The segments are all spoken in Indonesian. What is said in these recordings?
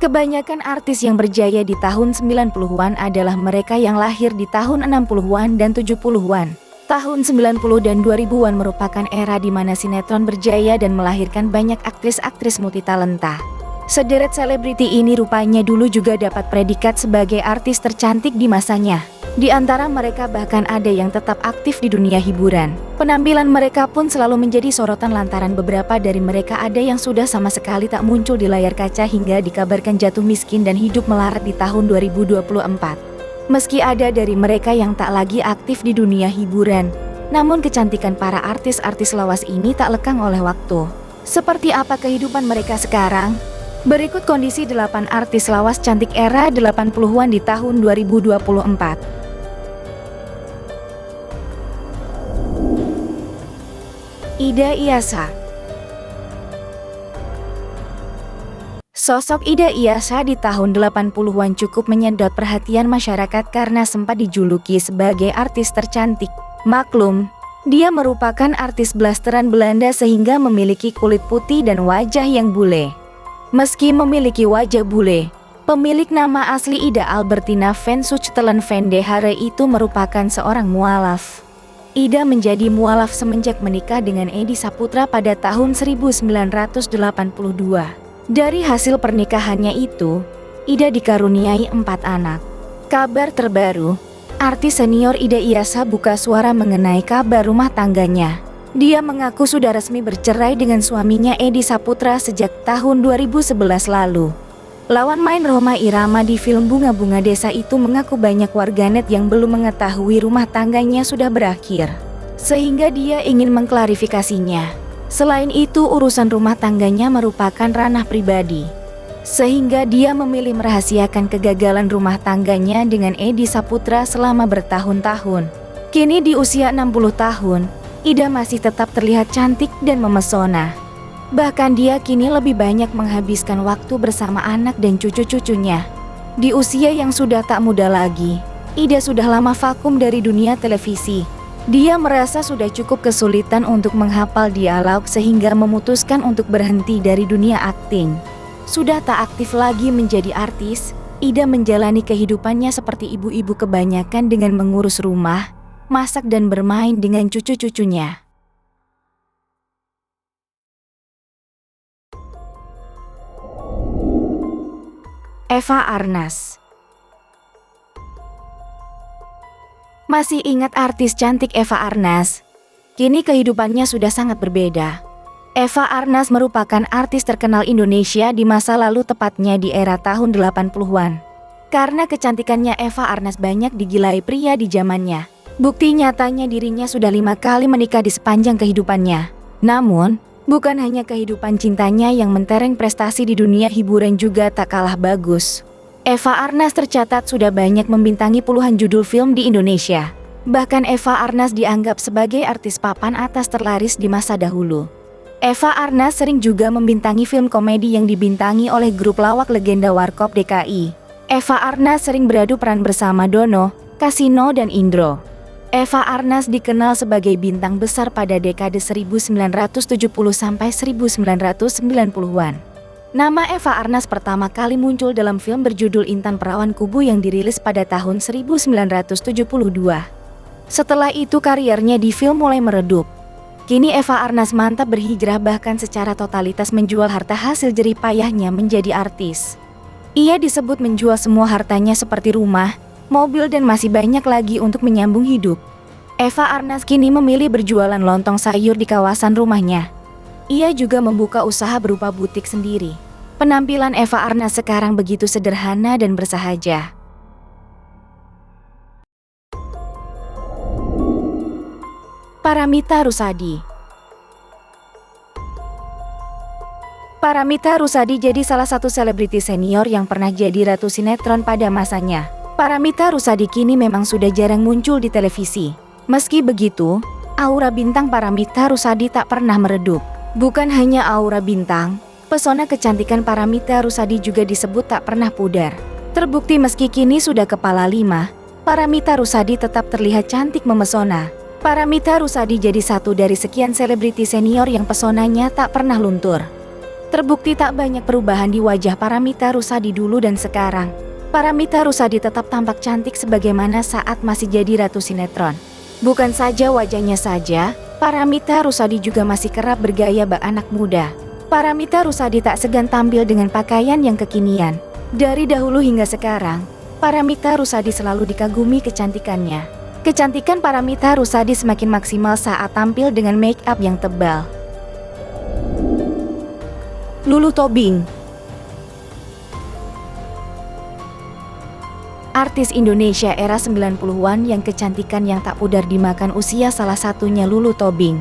Kebanyakan artis yang berjaya di tahun 90-an adalah mereka yang lahir di tahun 60-an dan 70-an. Tahun 90 dan 2000-an merupakan era di mana sinetron berjaya dan melahirkan banyak aktris-aktris multitalenta. Sederet selebriti ini rupanya dulu juga dapat predikat sebagai artis tercantik di masanya. Di antara mereka bahkan ada yang tetap aktif di dunia hiburan. Penampilan mereka pun selalu menjadi sorotan lantaran beberapa dari mereka ada yang sudah sama sekali tak muncul di layar kaca hingga dikabarkan jatuh miskin dan hidup melarat di tahun 2024. Meski ada dari mereka yang tak lagi aktif di dunia hiburan, namun kecantikan para artis-artis lawas ini tak lekang oleh waktu. Seperti apa kehidupan mereka sekarang? Berikut kondisi 8 artis lawas cantik era 80-an di tahun 2024. Ida Iyasa. Sosok Ida Iyasa di tahun 80-an cukup menyedot perhatian masyarakat karena sempat dijuluki sebagai artis tercantik. Maklum, dia merupakan artis blasteran Belanda sehingga memiliki kulit putih dan wajah yang bule. Meski memiliki wajah bule, pemilik nama asli Ida Albertina van Suchtelen van de Hare itu merupakan seorang mualaf. Ida menjadi mualaf semenjak menikah dengan Edi Saputra pada tahun 1982. Dari hasil pernikahannya itu, Ida dikaruniai 4 anak. Kabar terbaru, artis senior Ida Iyasa buka suara mengenai kabar rumah tangganya. Dia mengaku sudah resmi bercerai dengan suaminya Edi Saputra sejak tahun 2011 lalu. Lawan main Rhoma Irama di film Bunga-Bunga Desa itu mengaku banyak warganet yang belum mengetahui rumah tangganya sudah berakhir, sehingga dia ingin mengklarifikasinya. Selain itu, urusan rumah tangganya merupakan ranah pribadi, sehingga dia memilih merahasiakan kegagalan rumah tangganya dengan Edi Saputra selama bertahun-tahun. Kini di usia 60 tahun, Ida masih tetap terlihat cantik dan memesona. Bahkan dia kini lebih banyak menghabiskan waktu bersama anak dan cucu-cucunya. Di usia yang sudah tak muda lagi, Ida sudah lama vakum dari dunia televisi. Dia merasa sudah cukup kesulitan untuk menghafal dialog sehingga memutuskan untuk berhenti dari dunia akting. Sudah tak aktif lagi menjadi artis, Ida menjalani kehidupannya seperti ibu-ibu kebanyakan dengan mengurus rumah, masak dan bermain dengan cucu-cucunya. Eva Arnaz. Masih ingat artis cantik Eva Arnaz? Kini kehidupannya sudah sangat berbeda. Eva Arnaz merupakan artis terkenal Indonesia di masa lalu, tepatnya di era tahun 80-an. Karena kecantikannya, Eva Arnaz banyak digilai pria di zamannya. Bukti nyatanya dirinya sudah 5 kali menikah di sepanjang kehidupannya. Namun, bukan hanya kehidupan cintanya yang mentereng, prestasi di dunia hiburan juga tak kalah bagus. Eva Arnaz tercatat sudah banyak membintangi puluhan judul film di Indonesia. Bahkan Eva Arnaz dianggap sebagai artis papan atas terlaris di masa dahulu. Eva Arnaz sering juga membintangi film komedi yang dibintangi oleh grup lawak legenda Warkop DKI. Eva Arnaz sering beradu peran bersama Dono, Kasino dan Indro. Eva Arnaz dikenal sebagai bintang besar pada dekade 1970 sampai 1990-an. Nama Eva Arnaz pertama kali muncul dalam film berjudul Intan Perawan Kubu yang dirilis pada tahun 1972. Setelah itu karirnya di film mulai meredup. Kini Eva Arnaz mantap berhijrah, bahkan secara totalitas menjual harta hasil jerih payahnya menjadi artis. Ia disebut menjual semua hartanya seperti rumah, mobil dan masih banyak lagi untuk menyambung hidup. Eva Arnaz kini memilih berjualan lontong sayur di kawasan rumahnya. Ia juga membuka usaha berupa butik sendiri. Penampilan Eva Arnaz sekarang begitu sederhana dan bersahaja. Paramita Rusady. Paramita Rusady jadi salah satu selebriti senior yang pernah jadi ratu sinetron pada masanya. Paramita Rusady kini memang sudah jarang muncul di televisi. Meski begitu, aura bintang Paramita Rusady tak pernah meredup. Bukan hanya aura bintang, pesona kecantikan Paramita Rusady juga disebut tak pernah pudar. Terbukti meski kini sudah kepala 5, Paramita Rusady tetap terlihat cantik memesona. Paramita Rusady jadi satu dari sekian selebriti senior yang pesonanya tak pernah luntur. Terbukti tak banyak perubahan di wajah Paramitha Rusady dulu dan sekarang. Paramitha Rusady tetap tampak cantik sebagaimana saat masih jadi ratu sinetron. Bukan saja wajahnya saja, Paramitha Rusady juga masih kerap bergaya bak anak muda. Paramitha Rusady tak segan tampil dengan pakaian yang kekinian. Dari dahulu hingga sekarang, Paramitha Rusady selalu dikagumi kecantikannya. Kecantikan Paramitha Rusady semakin maksimal saat tampil dengan make up yang tebal. Lulu Tobing, artis Indonesia era 90-an yang kecantikan yang tak pudar dimakan usia, salah satunya Lulu Tobing.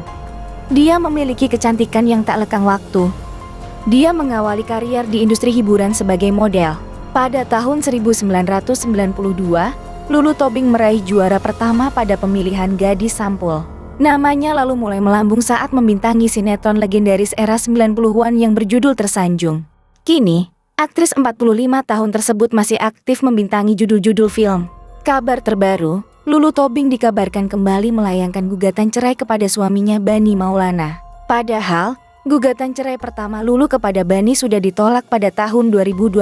Dia memiliki kecantikan yang tak lekang waktu. Dia mengawali karier di industri hiburan sebagai model. Pada tahun 1992, Lulu Tobing meraih juara pertama pada pemilihan gadis sampul. Namanya lalu mulai melambung saat membintangi sinetron legendaris era 90-an yang berjudul Tersanjung. Kini, aktris 45 tahun tersebut masih aktif membintangi judul-judul film. Kabar terbaru, Lulu Tobing dikabarkan kembali melayangkan gugatan cerai kepada suaminya Bani Maulana. Padahal, gugatan cerai pertama Lulu kepada Bani sudah ditolak pada tahun 2021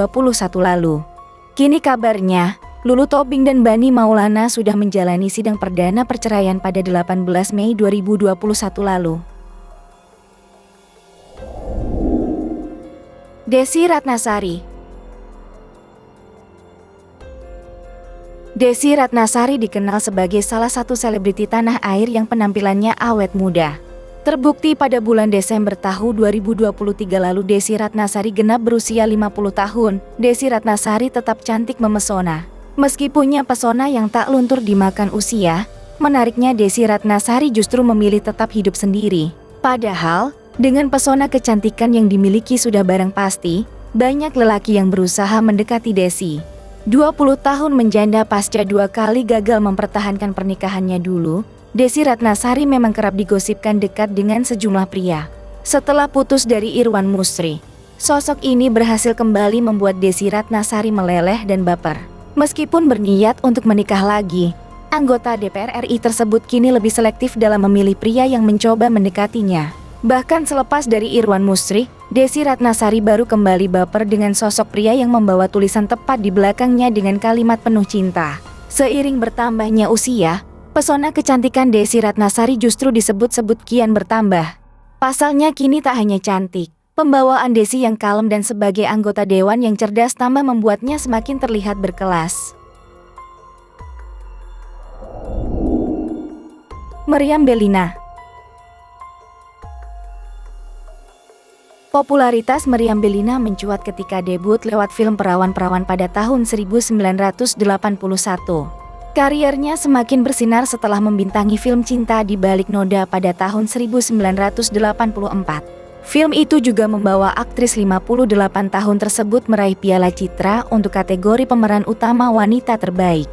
lalu. Kini kabarnya, Lulu Tobing dan Bani Maulana sudah menjalani sidang perdana perceraian pada 18 Mei 2021 lalu. Desy Ratnasari. Desy Ratnasari dikenal sebagai salah satu selebriti tanah air yang penampilannya awet muda. Terbukti pada bulan Desember tahun 2023 lalu Desy Ratnasari genap berusia 50 tahun. Desy Ratnasari tetap cantik memesona. Meski punya pesona yang tak luntur dimakan usia, menariknya Desy Ratnasari justru memilih tetap hidup sendiri. Padahal, dengan pesona kecantikan yang dimiliki sudah barang pasti, banyak lelaki yang berusaha mendekati Desy. 20 tahun menjanda pasca 2 kali gagal mempertahankan pernikahannya dulu, Desy Ratnasari memang kerap digosipkan dekat dengan sejumlah pria. Setelah putus dari Irwan Musri, sosok ini berhasil kembali membuat Desy Ratnasari meleleh dan baper. Meskipun berniat untuk menikah lagi, anggota DPR RI tersebut kini lebih selektif dalam memilih pria yang mencoba mendekatinya. Bahkan selepas dari Irwan Musri, Desy Ratnasari baru kembali baper dengan sosok pria yang membawa tulisan tepat di belakangnya dengan kalimat penuh cinta. Seiring bertambahnya usia, pesona kecantikan Desy Ratnasari justru disebut-sebut kian bertambah. Pasalnya kini tak hanya cantik, pembawaan Desy yang kalem dan sebagai anggota dewan yang cerdas tambah membuatnya semakin terlihat berkelas. Meriam Bellina. Popularitas Meriam Bellina mencuat ketika debut lewat film Perawan-Perawan pada tahun 1981. Kariernya semakin bersinar setelah membintangi film Cinta di Balik Noda pada tahun 1984. Film itu juga membawa aktris 58 tahun tersebut meraih Piala Citra untuk kategori pemeran utama wanita terbaik.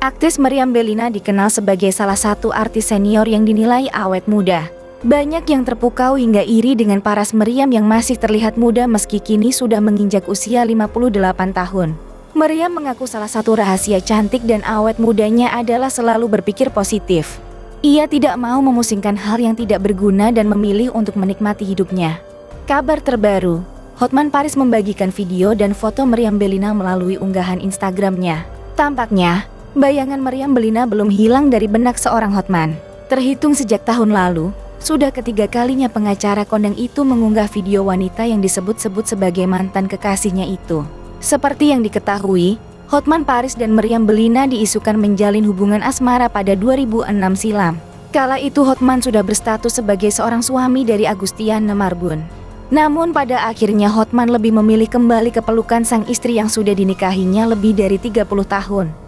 Aktris Meriam Bellina dikenal sebagai salah satu artis senior yang dinilai awet muda. Banyak yang terpukau hingga iri dengan paras Meriam yang masih terlihat muda meski kini sudah menginjak usia 58 tahun. Meriam mengaku salah satu rahasia cantik dan awet mudanya adalah selalu berpikir positif. Ia tidak mau memusingkan hal yang tidak berguna dan memilih untuk menikmati hidupnya. Kabar terbaru, Hotman Paris membagikan video dan foto Meriam Bellina melalui unggahan Instagramnya. Tampaknya, bayangan Meriam Bellina belum hilang dari benak seorang Hotman. Terhitung sejak tahun lalu, sudah ketiga kalinya pengacara kondang itu mengunggah video wanita yang disebut-sebut sebagai mantan kekasihnya itu. Seperti yang diketahui, Hotman Paris dan Meriam Bellina diisukan menjalin hubungan asmara pada 2006 silam. Kala itu Hotman sudah berstatus sebagai seorang suami dari Agustiana Marbun. Namun pada akhirnya Hotman lebih memilih kembali ke pelukan sang istri yang sudah dinikahinya lebih dari 30 tahun.